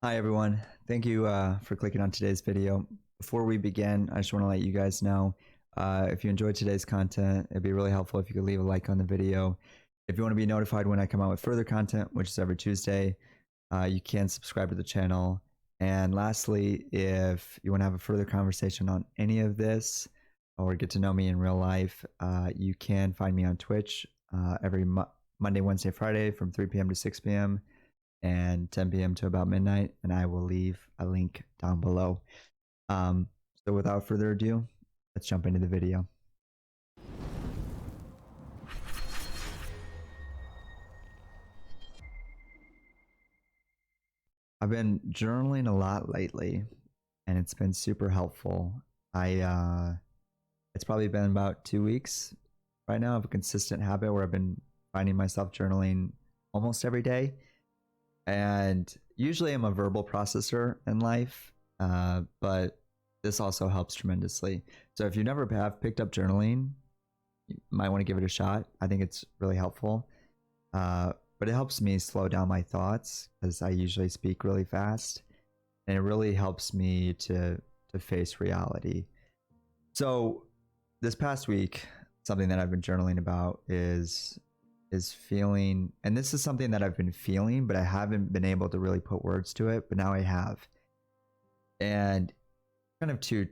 Hi everyone. Thank you for clicking on today's video. Before we begin, I just want to let you guys know if you enjoyed today's content, it'd be really helpful if you could leave a like on the video. If you want to be notified when I come out with further content, which is every Tuesday, you can subscribe to the channel. And lastly, if you want to have a further conversation on any of this or get to know me in real life, you can find me on Twitch every Monday, Wednesday, Friday from 3 p.m. to 6 p.m. and 10 p.m. to about midnight, and I will leave a link down below. Um, so without further ado, let's jump into the video. I've been journaling a lot lately, and it's been super helpful. It's probably been about 2 weeks right now of a consistent habit where I've been finding myself journaling almost every day. And usually I'm a verbal processor in life, but this also helps tremendously. So if you never have picked up journaling, you might want to give it a shot. I think it's really helpful. But it helps me slow down my thoughts because I usually speak really fast, and it really helps me to face reality. So this past week, something that I've been journaling about is feeling, and this is something that I've been feeling, but I haven't been able to really put words to it, but now I have. And kind of two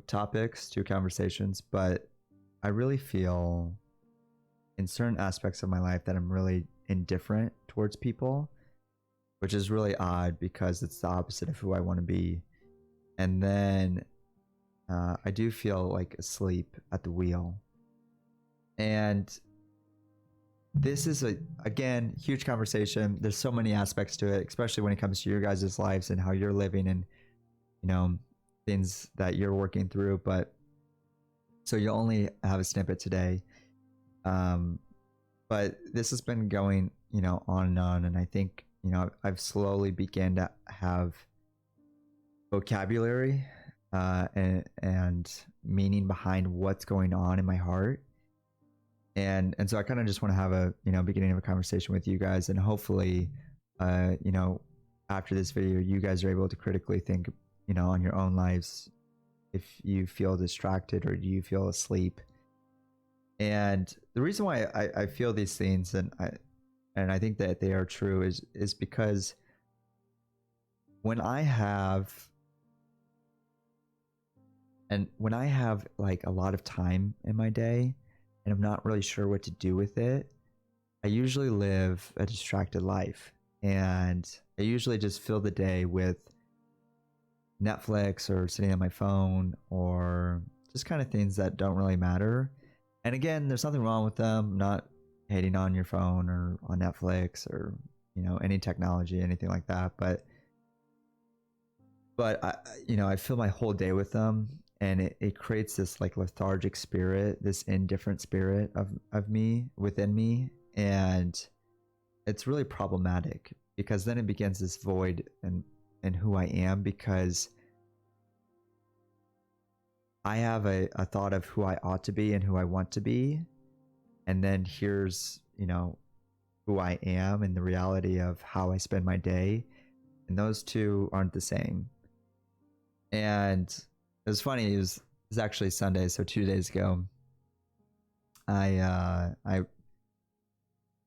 topics, two conversations, but I really feel in certain aspects of my life that I'm really indifferent towards people, which is really odd because it's the opposite of who I want to be. And then I do feel like asleep at the wheel. And this is again, huge conversation. There's so many aspects to it, especially when it comes to your guys' lives and how you're living and, things that you're working through. But so you'll only have a snippet today. But this has been going, on and on. And I think, I've slowly began to have vocabulary and meaning behind what's going on in my heart. And so I kind of just want to have a beginning of a conversation with you guys, and hopefully after this video you guys are able to critically think on your own lives, if you feel distracted or do you feel asleep. And the reason why I feel these things, and I think that they are true, is because when I have like a lot of time in my day and I'm not really sure what to do with it, I usually live a distracted life, and I usually just fill the day with Netflix or sitting on my phone or just kind of things that don't really matter. And again, there's nothing wrong with them. I'm not hating on your phone or on Netflix or any technology, anything like that. But I fill my whole day with them, and it creates this like lethargic spirit, this indifferent spirit of me within me. And it's really problematic because then it begins this void in who I am, because I have a thought of who I ought to be and who I want to be. And then here's, who I am and the reality of how I spend my day. And those two aren't the same. And it was funny, it was actually Sunday, so 2 days ago,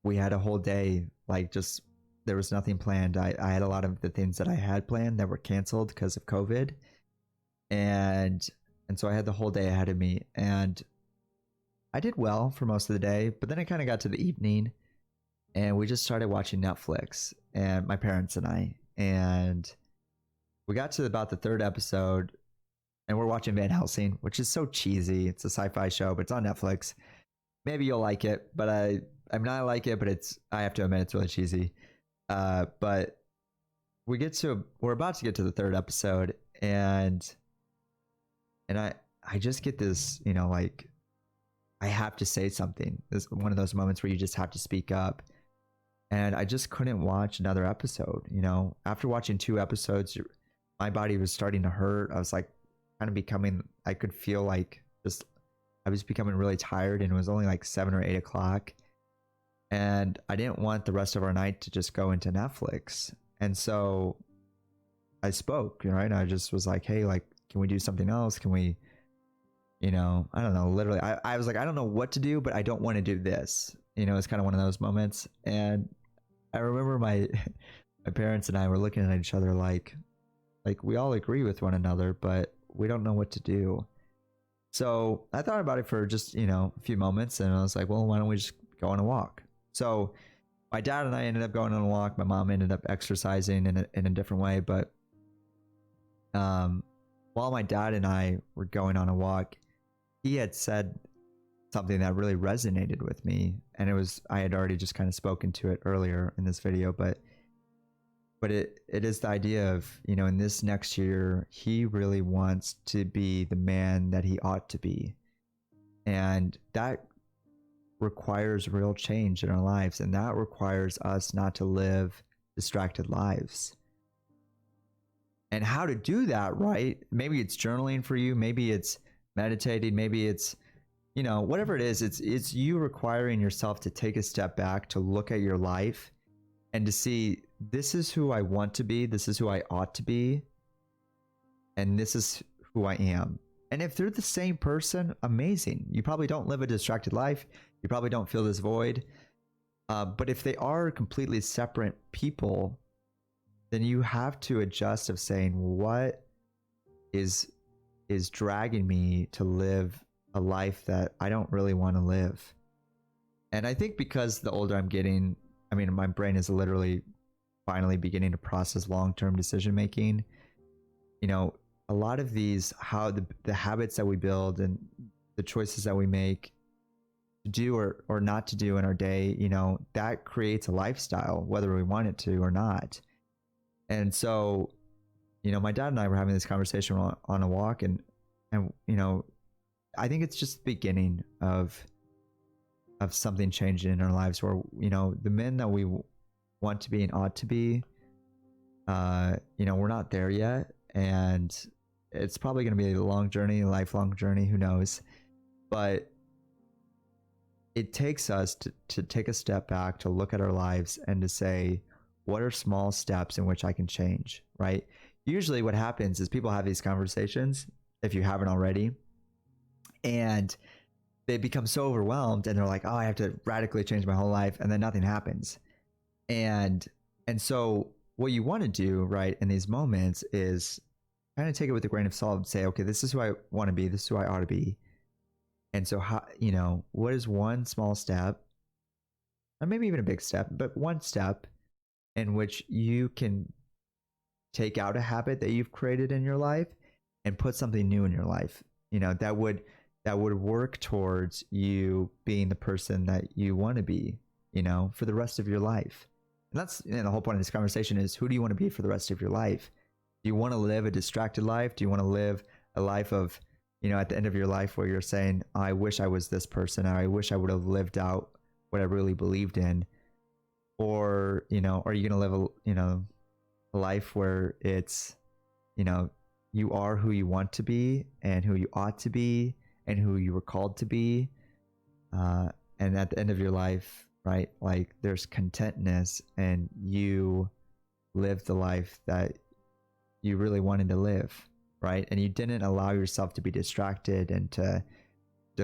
we had a whole day, like, just there was nothing planned. I had a lot of the things that I had planned that were canceled because of COVID. And so I had the whole day ahead of me, and I did well for most of the day, but then it kind of got to the evening and we just started watching Netflix, and my parents and I, and we got to about the third episode and we're watching Van Helsing, which is so cheesy. It's a sci-fi show, but it's on Netflix. Maybe you'll like it, but I not like it, but I have to admit it's really cheesy. But we're about to get to the third episode, and I just get this, like, I have to say something. It's one of those moments where you just have to speak up. And I just couldn't watch another episode. After watching 2 episodes, my body was starting to hurt. I was like kind of becoming, I could feel like just, I was becoming really tired, and it was only like 7 or 8 o'clock. And I didn't want the rest of our night to just go into Netflix. And so I spoke, right? I just was like, hey, like, can we do something else? Can we, I don't know, literally, I was like, I don't know what to do, but I don't want to do this. It's kind of one of those moments. And I remember my my parents and I were looking at each other like we all agree with one another, but we don't know what to do. So I thought about it for just, a few moments, and I was like, well, why don't we just go on a walk? So my dad and I ended up going on a walk. My mom ended up exercising in a different way. But while my dad and I were going on a walk, he had said something that really resonated with me. And I had already just kind of spoken to it earlier in this video, but it is the idea of, in this next year, he really wants to be the man that he ought to be. And that requires real change in our lives. And that requires us not to live distracted lives. And how to do that, right? Maybe it's journaling for you. Maybe it's meditating. Maybe it's, whatever it is, it's you requiring yourself to take a step back, to look at your life and to see, this is who I want to be. This is who I ought to be. And this is who I am. And if they're the same person, amazing. You probably don't live a distracted life. You probably don't feel this void. But if they are completely separate people, then you have to adjust of saying, what is dragging me to live a life that I don't really want to live? And I think because the older I'm getting, my brain is literally finally beginning to process long-term decision making. A lot of these, how the habits that we build and the choices that we make to do or not to do in our day, that creates a lifestyle, whether we want it to or not. And so, my dad and I were having this conversation on a walk, and I think it's just the beginning of something changing in our lives, where, the men that we want to be and ought to be, we're not there yet. And it's probably going to be a long journey, a lifelong journey, who knows? But it takes us to take a step back, to look at our lives and to say, what are small steps in which I can change, right? Usually what happens is people have these conversations, if you haven't already, and they become so overwhelmed and they're like, oh, I have to radically change my whole life, and then nothing happens. And so what you want to do, right, in these moments is kind of take it with a grain of salt and say, okay, this is who I want to be. This is who I ought to be. And so, how, what is one small step, or maybe even a big step, but one step in which you can take out a habit that you've created in your life and put something new in your life, that would work towards you being the person that you want to be, for the rest of your life. And that's, the whole point of this conversation is, who do you want to be for the rest of your life? Do you want to live a distracted life? Do you want to live a life of, at the end of your life where you're saying, I wish I was this person, or I wish I would have lived out what I really believed in? Or, are you going to live a life where it's, you are who you want to be and who you ought to be and who you were called to be. And at the end of your life, right, like there's contentness and you lived the life that you really wanted to live, right? And you didn't allow yourself to be distracted and to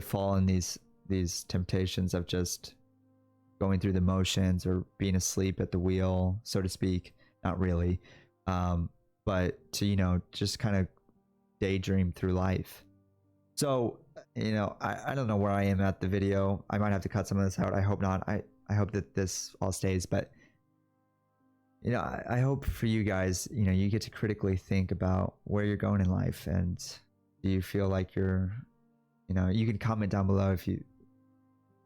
fall in these temptations of just going through the motions or being asleep at the wheel, so to speak. Not really, but to, just kind of daydream through life. So, I don't know where I am at the video. I might have to cut some of this out. I hope not. I hope that this all stays, but I hope for you guys, you get to critically think about where you're going in life. And do you feel like you're, you can comment down below if do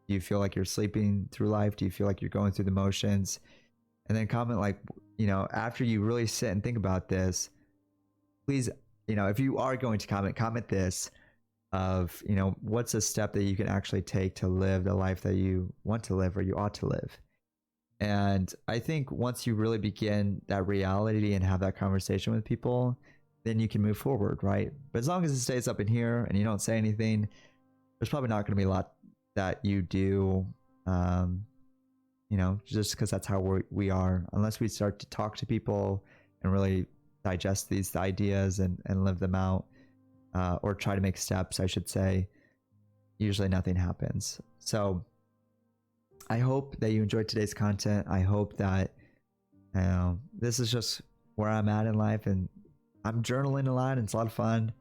you feel like you're sleeping through life? Do you feel like you're going through the motions? And then comment, like, after you really sit and think about this, please, if you are going to comment this of, what's a step that you can actually take to live the life that you want to live or you ought to live. And I think once you really begin that reality and have that conversation with people, then you can move forward, right? But as long as it stays up in here and you don't say anything, there's probably not going to be a lot that you do, just because that's how we are. Unless we start to talk to people and really digest these ideas and live them out, or try to make steps, I should say, usually nothing happens. So I hope that you enjoyed today's content. I hope that this is just where I'm at in life, and I'm journaling a lot and it's a lot of fun.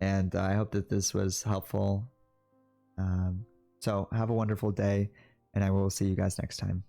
And I hope that this was helpful. So have a wonderful day, and I will see you guys next time.